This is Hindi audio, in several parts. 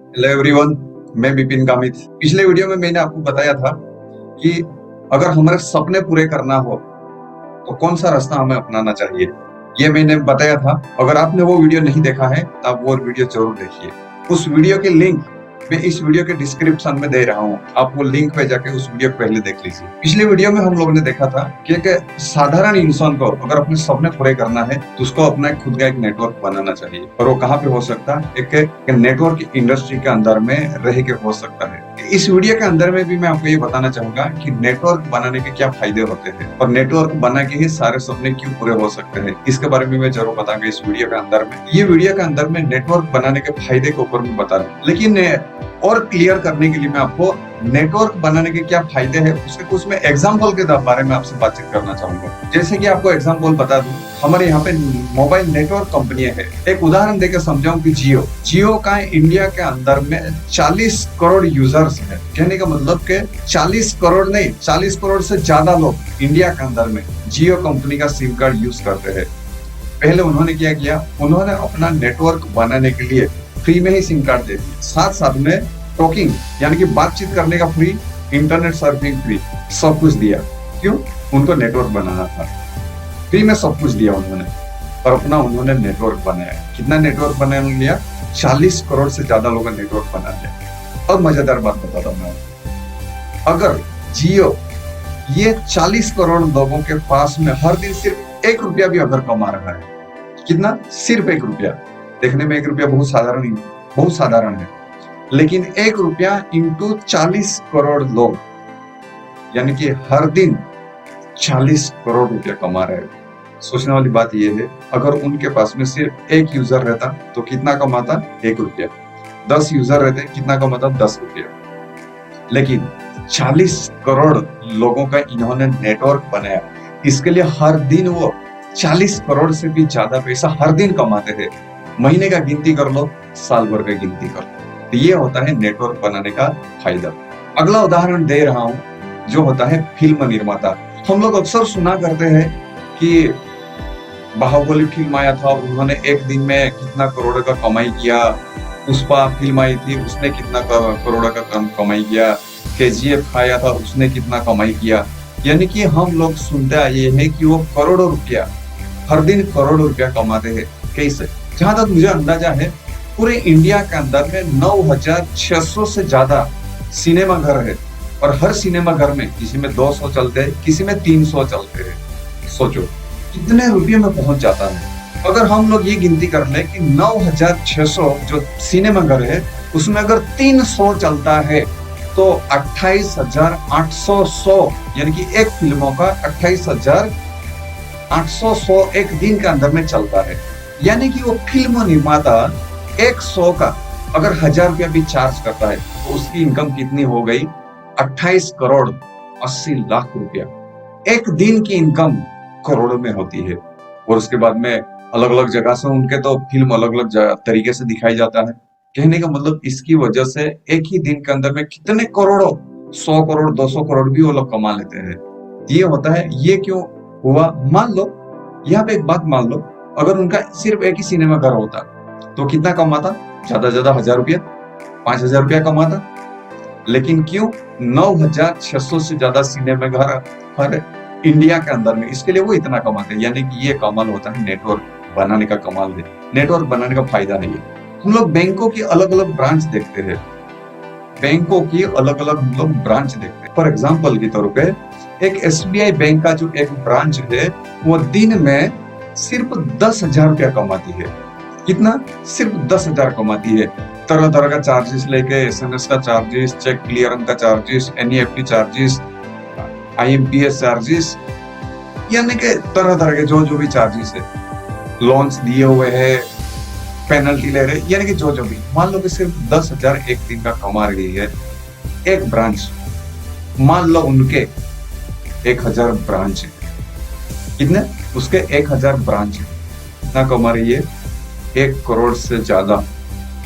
हेलो एवरीवन, मैं विपिन गामित। पिछले वीडियो में मैंने आपको बताया था कि अगर हमारे सपने पूरे करना हो तो कौन सा रास्ता हमें अपनाना चाहिए। ये मैंने बताया था। अगर आपने वो वीडियो नहीं देखा है तो आप वो वीडियो जरूर देखिए। उस वीडियो के लिंक मैं इस वीडियो के डिस्क्रिप्शन में दे रहा हूँ। आप वो लिंक पे जाके उस वीडियो को पहले देख लीजिए। पिछले वीडियो में हम लोगों ने देखा था कि एक साधारण इंसान को अगर अपने सपने पूरे करना है तो उसको अपना खुद का एक नेटवर्क बनाना चाहिए। और वो कहाँ पे हो सकता है? एक नेटवर्क इंडस्ट्री के अंदर में रह के हो सकता है। इस वीडियो के अंदर में भी मैं आपको ये बताना चाहूंगा कि नेटवर्क बनाने के क्या फायदे होते हैं और नेटवर्क बना के ही सारे सपने क्यों पूरे हो सकते हैं। इसके बारे में मैं जरूर बताऊंगा इस वीडियो के अंदर में। ये वीडियो के अंदर में नेटवर्क बनाने के फायदे के ऊपर मैं बता रहा हूँ, लेकिन और क्लियर करने के लिए मैं आपको नेटवर्क बनाने के क्या फायदे हैं उसके कुछ मैं एग्जाम्पल के बारे में आपसे बातचीत करना चाहूंगा। जैसे कि आपको एग्जाम्पल बता दूं, हमारे यहाँ पे मोबाइल नेटवर्क कंपनियां है। एक उदाहरण देकर समझाऊं कि जियो का इंडिया के अंदर में 40 करोड़ यूजर्स है। कहने का मतलब के 40 करोड़ नहीं, 40 करोड़ से ज्यादा लोग इंडिया के अंदर में जियो कंपनी का सिम कार्ड यूज करते हैं। पहले उन्होंने क्या किया, उन्होंने अपना नेटवर्क बनाने के लिए फ्री में ही सिम कार्ड दे दिया, साथ साथ में टॉकिंग यानी कि बातचीत करने का फ्री, इंटरनेट सर्फिंग फ्री, सब कुछ दिया। क्यों? उनको नेटवर्क बनाना था। फ्री में सब कुछ दिया उन्होंने और अपना उन्होंने नेटवर्क बनाया। कितना नेटवर्क बना लिया? 40 करोड़ से ज्यादा लोगों ने नेटवर्क बना लिया। और मजेदार बात बताता हूं मैं, अगर जियो ये 40 करोड़ लोगों के पास में हर दिन सिर्फ 1 रुपया भी अगर कमा रहा है, कितना? सिर्फ 1 रुपया। देखने में 1 रुपया बहुत साधारण है, लेकिन 1 रुपया इंटू 40 करोड़ लोग यानी कि हर दिन 40 करोड़ रुपया कमा रहे हैं। सोचने वाली बात यह है, अगर उनके पास में सिर्फ 1 यूजर रहता तो कितना कमाता? 1 रुपया। 10 यूजर रहते कितना कमाता? 10 रुपया। लेकिन 40 करोड़ लोगों का इन्होंने नेटवर्क बनाया। इसके लिए हर दिन वो 40 करोड़ से भी ज्यादा पैसा हर दिन कमाते थे। महीने का गिनती कर लो, साल भर का गिनती कर लो। तो ये होता है नेटवर्क बनाने का फायदा। अगला उदाहरण दे रहा हूं जो होता है फिल्म निर्माता। हम लोग अक्सर सुना करते हैं कि बाहुबली फिल्म आया था, उन्होंने एक दिन में कितना करोड़ का कमाई किया। पुष्पा फिल्म आई थी, उसने कितना करोड़ का कमाई किया। KGF आया था, उसने कितना कमाई किया। यानी कि हम लोग सुनते आए हैं कि वो करोड़ों रुपया हर दिन करोड़ों रुपया कमाते हैं। कैसे? जहां तक मुझे अंदाजा है, पूरे इंडिया के अंदर में 9600 से ज्यादा सिनेमा घर है और हर सिनेमा घर में किसी में 200 चलते हैं, किसी में 300 चलते हैं। सोचो कितने रुपये में पहुंच जाता है। अगर हम लोग ये गिनती कर ले कि 9600 जो सिनेमा घर है उसमें अगर 300 चलता है तो 28,800 यानी कि एक फिल्मों का 28,800 एक दिन के अंदर में चलता है। यानी कि वो फिल्म निर्माता 100 का अगर 1000 रुपया भी चार्ज करता है तो उसकी इनकम कितनी हो गई? 28 करोड़ 80 लाख रुपया। एक दिन की इनकम करोड़ों में होती है। और उसके बाद में अलग अलग जगह से उनके तो फिल्म अलग अलग तरीके से दिखाई जाता है। कहने का मतलब इसकी वजह से एक ही दिन के अंदर में कितने करोड़ों, 100 करोड़ 200 करोड़ भी वो लोग कमा लेते हैं। ये होता है। ये क्यों हुआ? मान लो यहाँ पे एक बात मान लो, अगर उनका सिर्फ एक ही सिनेमा घर होता तो कितना कमाता? ज्यादा से ज्यादा 1000 रुपया, 5000 रुपया कमाता। लेकिन क्यों? 9600 से ज्यादा सिनेमा घर हर इंडिया के अंदर में, इसके लिए वो इतना कमाते हैं। यानी कि ये कमाल होता है नेटवर्क बनाने का। कमाल है नेटवर्क बनाने का फायदा है ये। हम लोग बैंकों की अलग अलग ब्रांच देखते हैं। बैंकों की अलग अलग हम लोग ब्रांच देखते हैं। फॉर एग्जाम्पल के तौर पे एक SBI बैंक का जो एक ब्रांच है वो दिन में सिर्फ 10,000 रुपया कमाती है। कितना? सिर्फ 10,000 कमाती है। तरह तरह का चार्जेस लेके, SMS का चार्जेस, चेक क्लियरेंस का charges, NEFT charges, IMPS charges, यानी कि तरह तरह के जो भी चार्जेस है, लोन्स दिए हुए हैं, पेनल्टी ले रहे, यानी कि जो भी। मान लो कि सिर्फ 10,000 एक दिन का कमा रही है एक ब्रांच। मान लो उनके 1000 ब्रांच है। कितने? उसके 1000 ब्रांच है। कितना कमा रही है? 1 करोड़ से ज्यादा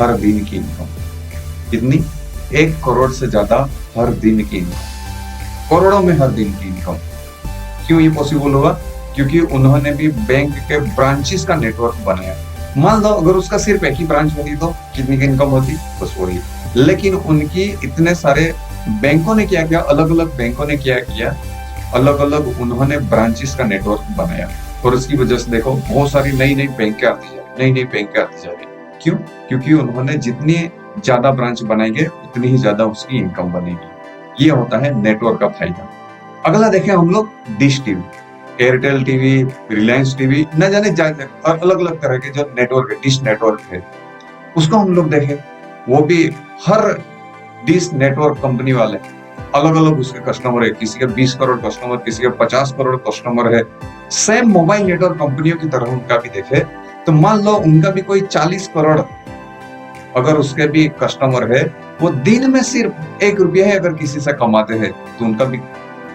हर दिन की इनकम। कितनी? 1 करोड़ से ज्यादा हर दिन की इनकम। करोड़ों में हर दिन की इनकम। क्यों ये पॉसिबल होगा? क्योंकि उन्होंने भी बैंक के ब्रांचेस का नेटवर्क बनाया। मान लो अगर उसका सिर्फ एक ही ब्रांच होती तो कितनी की इनकम होती, बस वही। लेकिन उनकी इतने सारे बैंकों ने क्या किया, अलग अलग बैंकों ने क्या किया, अलग अलग उन्होंने ब्रांचेस का नेटवर्क बनाया, और उसकी वजह से देखो बहुत सारी नई नई बैंकें आती जा रही, नई नई बैंकें आती जा रही। क्यों? क्योंकि उन्होंने जितनी ज्यादा ब्रांच बनाएंगे उतनी ही ज्यादा उसकी इनकम बनेगी। ये होता है नेटवर्क का फायदा। अगला देखें हम लोग dish TV, Airtel TV, Reliance TV, न जाने और अलग अलग तरह के जो नेटवर्क है, डिश नेटवर्क है, उसको हम लोग देखें, वो भी हर डिश नेटवर्क कंपनी वाले अलग अलग उसके कस्टमर है, किसी के 20 करोड़ कस्टमर, किसी के 50 करोड़ कस्टमर है। सेम मोबाइल नेटवर्क कंपनियों की तरह उनका भी देखे तो मान लो उनका भी कोई 40 करोड़ अगर उसके भी कस्टमर है, वो दिन में सिर्फ 1 रुपया है अगर किसी से कमाते हैं, तो उनका भी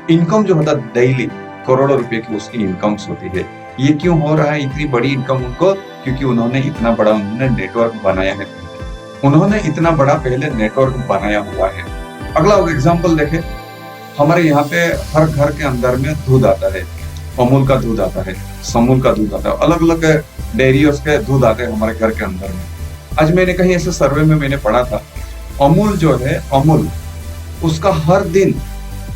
इनकम जो होता है डेली करोड़ों रुपए की उसकी इनकम्स होती है। ये क्यों हो रहा है इतनी बड़ी इनकम उनको? क्योंकि उन्होंने इतना बड़ा नेटवर्क बनाया है, उन्होंने इतना बड़ा पहले नेटवर्क बनाया हुआ है। अगला एग्जांपल देखें, हमारे यहाँ पे हर घर के अंदर में दूध आता है, अमूल का दूध आता है, समूल का दूध आता है, अलग अलग डेयरीज के दूध आते हैं हमारे घर के अंदर में। आज मैंने कहीं ऐसे सर्वे में मैंने पढ़ा था, अमूल जो है, अमूल उसका हर दिन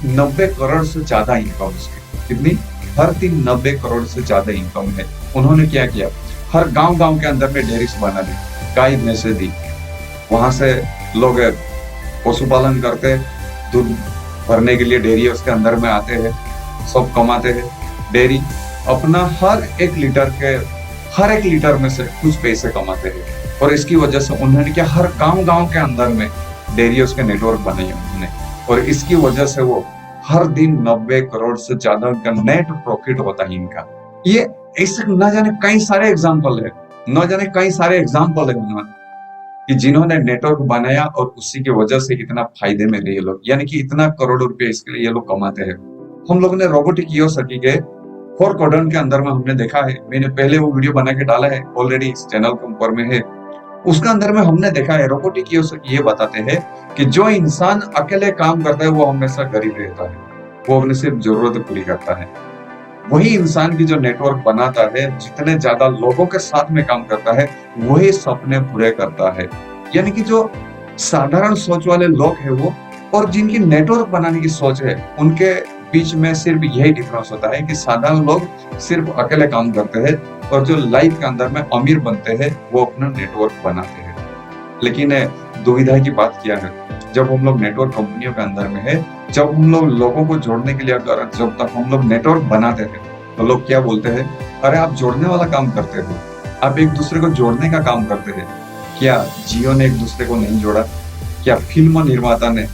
90 करोड़ से ज्यादा इनकम उसकी, कितनी? हर दिन 90 करोड़ से ज्यादा इनकम है। उन्होंने क्या किया, हर गांव के अंदर में डेयरीज बना दी, गाय भैंसे दी, वहां से लोग पशुपालन करते, दूध भरने के लिए डेयरी उसके अंदर में आते हैं, सब कमाते हैं। डेयरी अपना हर एक लीटर में से कुछ पैसे कमाते हैं, और इसकी वजह से उन्होंने क्या, हर गांव के अंदर में डेयरी उसके नेटवर्क बनाए उन्होंने, और इसकी वजह से वो हर दिन 90 करोड़ से ज्यादा उनका नेट प्रॉफिट होता है इनका। ये ऐसे न जाने कई सारे एग्जाम्पल है उन्होंने कि जिन्होंने नेटवर्क बनाया और उसी की वजह से इतना फायदे में रहे लोग, यानी कि इतना करोड़ों रुपए इसके लिए ये लोग कमाते हैं। हम लोगों ने रोबोटिक ईओसकी के 4 क्वाड्रेंट के अंदर में हमने देखा है, मैंने पहले वो वीडियो बना के डाला है, ऑलरेडी इस चैनल के ऊपर में है। उसके अंदर में हमने देखा है, रोबोटिक ईओसकी ये बताते हैं कि जो इंसान अकेले काम करता है वो हमेशा गरीब रहता है, वो अपनी सिर्फ जरूरत पूरी करता है। वही इंसान की जो नेटवर्क बनाता है, जितने ज्यादा लोगों के साथ में काम करता है, वही सपने पूरे करता है। यानी कि जो साधारण सोच वाले लोग हैं वो, और जिनकी नेटवर्क बनाने की सोच है, उनके बीच में सिर्फ यही डिफरेंस होता है कि साधारण लोग सिर्फ अकेले काम करते हैं, और जो लाइफ के अंदर में अमीर बनते हैं वो अपना नेटवर्क बनाते हैं। लेकिन दुविधा की बात क्या है, जब हम लोग नेटवर्क कंपनियों के अंदर में है, जब हम लोग लोगों को जोड़ने के लिए अगर जब तक हम लोग नेटवर्क बनाते हैं, तो लोग क्या बोलते हैं, अरे आप जोड़ने वाला काम करते हो, आप एक दूसरे को जोड़ने का काम करते हैं। क्या जियो ने एक दूसरे को नहीं जोड़ा? क्या फिल्म निर्माता ने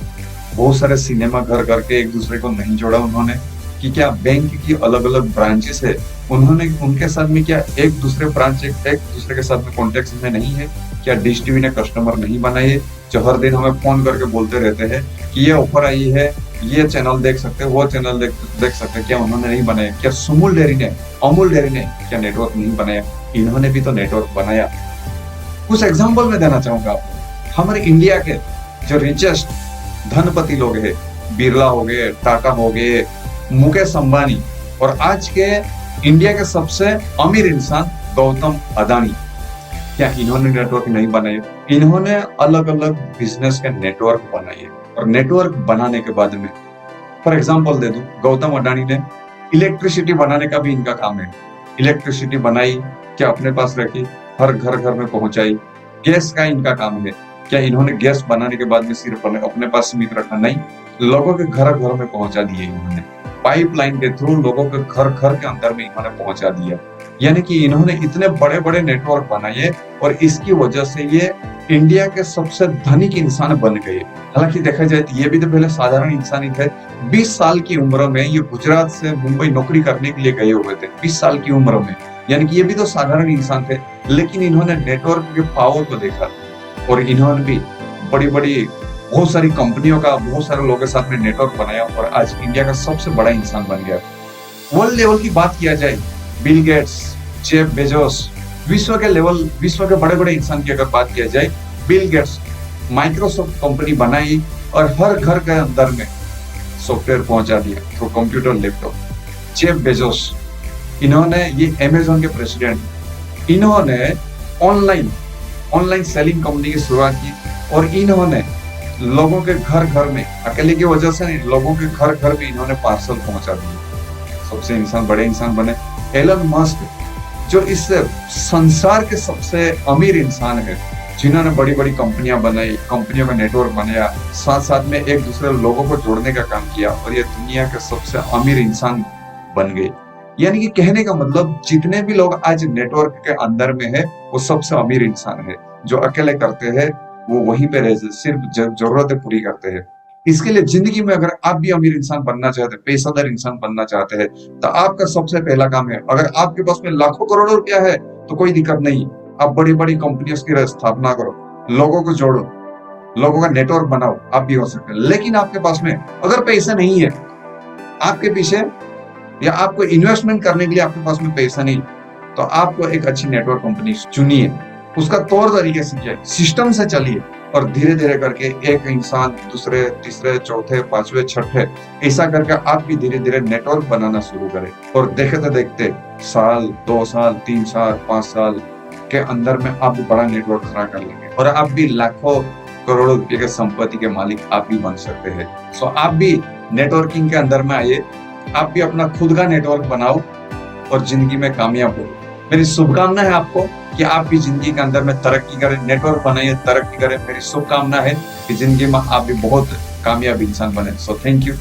बहुत सारे सिनेमा घर करके एक दूसरे को नहीं जोड़ा उन्होंने? कि क्या बैंक की अलग अलग ब्रांचेस है, उन्होंने उनके साथ में क्या एक दूसरे के साथ में कॉन्टेक्ट में नहीं है? क्या डिश टीवी ने कस्टमर नहीं बनाए जो हर दिन हमें फोन करके बोलते रहते हैं कि ये ऑफर आई है, ये चैनल देख सकते हैं, वो चैनल देख सकते हैं? क्या उन्होंने नहीं बनाया? क्या अमूल डेयरी ने क्या नेटवर्क नहीं बनाया? इन्होंने भी तो नेटवर्क बनाया। कुछ एग्जाम्पल में देना चाहूंगा आपको। हमारे इंडिया के जो रिचेस्ट धनपति लोग हैं, बिरला हो गए, टाटा हो गए, मुकेश अंबानी, और आज के इंडिया के सबसे अमीर इंसान गौतम अदानी, क्या इन्होंने नेटवर्क नहीं बनाए? इन्होंने अलग अलग बिजनेस के नेटवर्क बनाए, और नेटवर्क बनाने के बाद में फॉर एग्जांपल दे दूं, गौतम अडानी ने इलेक्ट्रिसिटी बनाने का भी इनका काम है। इलेक्ट्रिसिटी बनाई, क्या अपने पास रखी, हर घर में पहुंचाई। गैस का इनका काम है, क्या इन्होंने गैस बनाने के बाद में सिर्फ अपने पास सीमित रखा? नहीं, लोगों के घर में पहुंचा दिए इन्होंने। पाइपलाइन के थ्रू लोगों के घर के अंदर में इन्होंने पहुंचा दिया। यानी कि इन्होंने इतने बड़े बड़े नेटवर्क बनाए, और इसकी वजह से ये इंडिया के सबसे धनिक इंसान बन गए। हालांकि देखा जाए तो ये भी तो पहले साधारण इंसान ही थे। 20 साल की उम्र में ये गुजरात से मुंबई नौकरी करने के लिए गए हुए थे, 20 साल की उम्र में। यानी कि ये भी तो साधारण इंसान थे, लेकिन इन्होंने नेटवर्क के पावर को देखा, और इन्होंने भी बड़ी बड़ी बहुत सारी कंपनियों का, बहुत सारे लोगों के साथ में नेटवर्क बनाया, और आज इंडिया का सबसे बड़ा इंसान बन गया। वर्ल्ड लेवल की बात किया जाए, बिल गेट्स, जेफ बेजोस, विश्व के बड़े बड़े इंसान की अगर बात किया जाए, बिल गेट्स माइक्रोसॉफ्ट कंपनी बनाई, और हर घर के अंदर में सॉफ्टवेयर पहुंचा दिया through computer, laptop. Jeff Bezos, इन्होंने, ये अमेज़न के प्रेसिडेंट, इन्होंने ऑनलाइन ऑनलाइन सेलिंग कंपनी की शुरुआत की और इन्होंने लोगों के घर घर में, अकेले की वजह से नहीं, लोगों के घर घर में इन्होंने पार्सल पहुंचा दिए। सबसे इंसान, बड़े इंसान बने। एलन मस्क जो इस संसार के सबसे अमीर इंसान है, जिन्होंने बड़ी बड़ी कंपनियां बनाई, कंपनियों का नेटवर्क बनाया, साथ साथ में एक दूसरे लोगों को जोड़ने का काम किया और ये दुनिया के सबसे अमीर इंसान बन गए। यानी कि कहने का मतलब जितने भी लोग आज नेटवर्क के अंदर में है वो सबसे अमीर इंसान है। जो अकेले करते हैं वो वहीं पे रहते, सिर्फ जरूरतें पूरी करते हैं। इसके लिए जिंदगी में अगर आप भी अमीर इंसान बनना चाहते हैं, पेशादार इंसान बनना चाहते हैं, तो आपका सबसे पहला काम है, अगर आपके पास में लाखों करोड़ों रुपया है तो कोई दिक्कत नहीं, आप बड़ी बड़ी कंपनियों की स्थापना करो, लोगों को जोड़ो, लोगों का नेटवर्क बनाओ, आप भी हो सकते हैं। लेकिन आपके पास में अगर पैसा नहीं है, आपके पीछे या आपको इन्वेस्टमेंट करने के लिए आपके पास में पैसा नहीं, तो आपको एक अच्छी नेटवर्क कंपनी चुनिए, उसका तौर तरीके सीखिए, सिस्टम से चलिए और धीरे धीरे करके एक इंसान दूसरे, तीसरे, चौथे, पांचवे, छठे, ऐसा करके आप भी धीरे धीरे नेटवर्क बनाना शुरू करें और देखते देखते साल, 2 साल, 3 साल, 5 साल के अंदर में आप भी बड़ा नेटवर्क खड़ा कर लेंगे और आप भी लाखों करोड़ों रुपए के संपत्ति के मालिक आप भी बन सकते हैं। सो आप भी नेटवर्किंग के अंदर में आइए, आप भी अपना खुद का नेटवर्क बनाओ और जिंदगी में कामयाब हो। मेरी शुभकामना है आपको कि आप भी जिंदगी के अंदर में तरक्की करें, नेटवर्क बनाइए, तरक्की करें। मेरी शुभकामना है कि जिंदगी में आप भी बहुत कामयाब इंसान बने। So thank you.